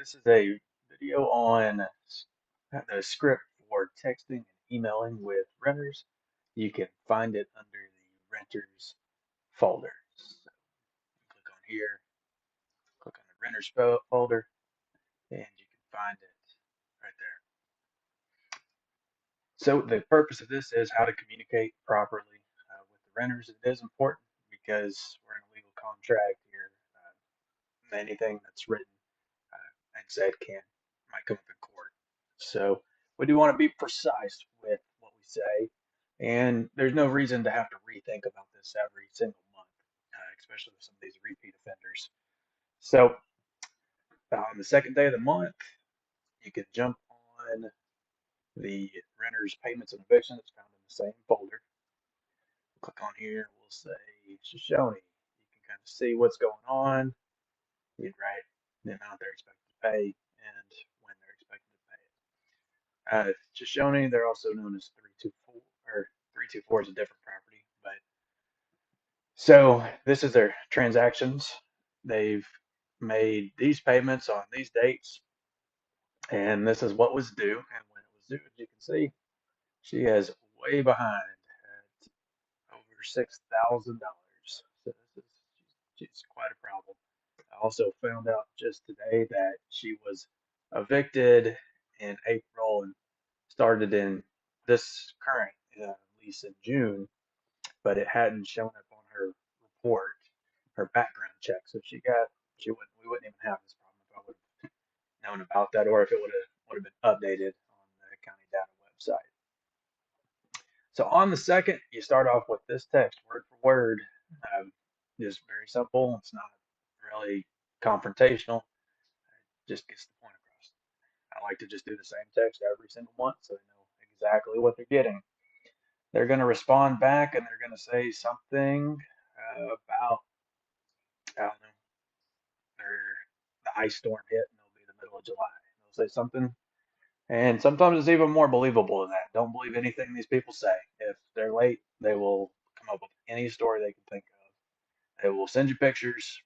This is a video on the script for texting and emailing with renters. You can find it under the renters folder. So click on here, click on the renters folder, and you can find it right there. So the purpose of this is how to communicate properly with the renters. It is important because we're in a legal contract here. Anything that's written and said might come up in court. So we do want to be precise with what we say, and there's no reason to have to rethink about this every single month, especially with some of these repeat offenders. So on the second day of the month, you can jump on the renter's payments and evictions. It's found in the same folder. Click on here. We'll say Shoshone. You can kind of see what's going on. You'd write the amount they're expected to pay and when they're expected to pay it. Shoshone, they're also known as 324, or 324 is a different property. But so this is their transactions. They've made these payments on these dates, and this is what was due. And when it was due, as you can see, she is way behind at over $6,000. So she's quite a problem. I also found out just today that she was evicted in April and started in this current lease in June, but it hadn't shown up on her report, her background check. So we wouldn't even have this problem if I would have known about that, or if it would have been updated on the county data website. So on the second, you start off with this text, word for word. Just very simple. It's not really confrontational. It just gets the point across. I like to just do the same text every single month so they know exactly what they're getting. They're going to respond back and they're going to say something about, I don't know, the ice storm hit and it'll be the middle of July. They'll say something, and sometimes it's even more believable than that. Don't believe anything these people say. If they're late, they will come up with any story they can think of. They will send you pictures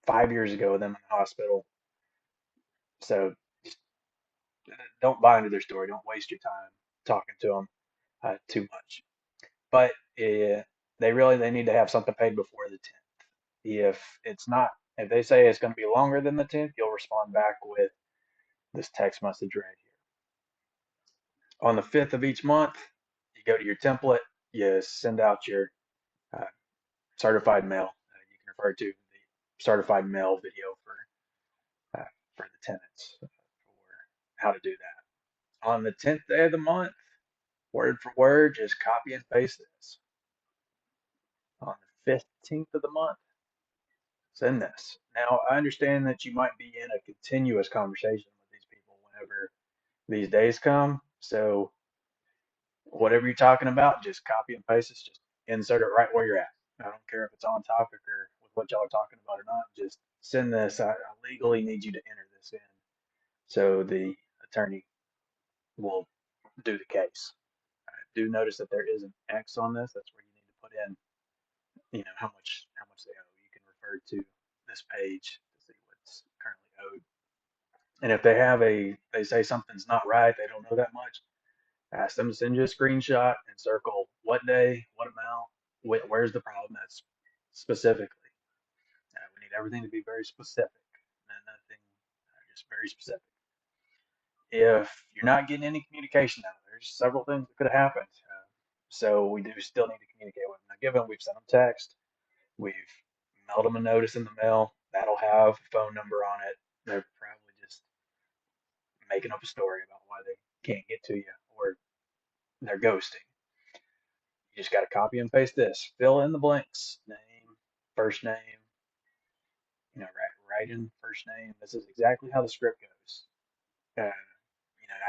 from 5 years ago of them in the hospital. So just don't buy into their story. Don't waste your time talking to them too much. But they need to have something paid before the 10th. If they say it's going to be longer than the 10th, you'll respond back with this text message right here. On the 5th of each month, you go to your template, you send out your uh, certified mail. You can refer to the certified mail video for the tenants for how to do that. On the 10th day of the month, word for word, just copy and paste this. On the 15th of the month, send this. Now, I understand that you might be in a continuous conversation with these people whenever these days come. So, whatever you're talking about, just copy and paste it. Just insert it right where you're at. I don't care if it's on topic or with what y'all are talking about or not. Just send this. I legally need you to enter this in so the attorney will do the case. I do notice that there is an X on this. That's where you need to put in, how much they owe. You can refer to this page to see what's currently owed. And if they say something's not right, they don't know that much, ask them to send you a screenshot and circle what day, what amount, where's the problem that's specifically. We need everything to be very specific, and nothing, just very specific. If you're not getting any communication out, there's several things that could have happened. So we do still need to communicate with them. Now, given we've sent them text, we've mailed them a notice in the mail, that'll have a phone number on it. They're probably just making up a story about why they can't get to you, or they're ghosting. You just got to copy and paste this. Fill in the blanks. Name, first name, write in first name. This is exactly how the script goes.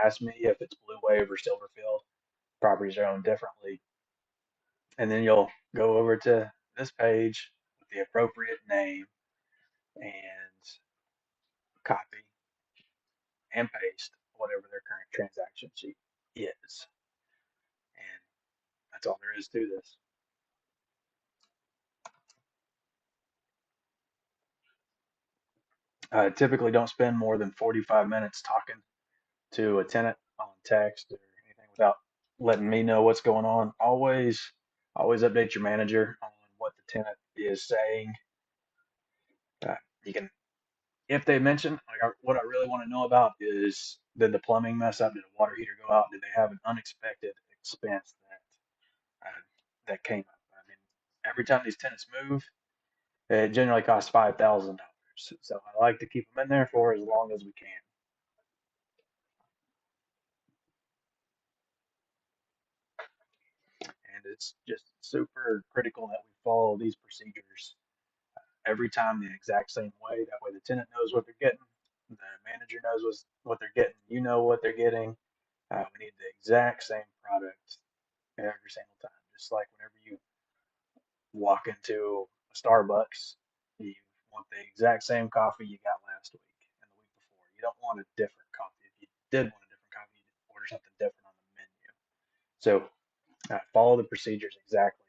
Ask me if it's Blue Wave or Silverfield. Properties are owned differently. And then you'll go over to this page with the appropriate name and copy and paste whatever their current transaction sheet is. And that's all there is to this. Typically don't spend more than 45 minutes talking to a tenant on text or anything without letting me know what's going on. Always update your manager on what the tenant is saying. You can, if they mention, like what I really want to know about is, did the plumbing mess up? Did the water heater go out? Did they have an unexpected expense that came up? I mean, every time these tenants move, it generally costs $5,000. So I like to keep them in there for as long as we can. And it's just super critical that we follow these procedures every time the exact same way. That way the tenant knows what they're getting, the manager knows what they're getting, you know what they're getting. We need the exact same product every single time. Just like whenever you walk into a Starbucks, you want the exact same coffee you got last week and the week before. You don't want a different coffee. If you did want a different coffee, you'd order something different on the menu. So follow the procedures exactly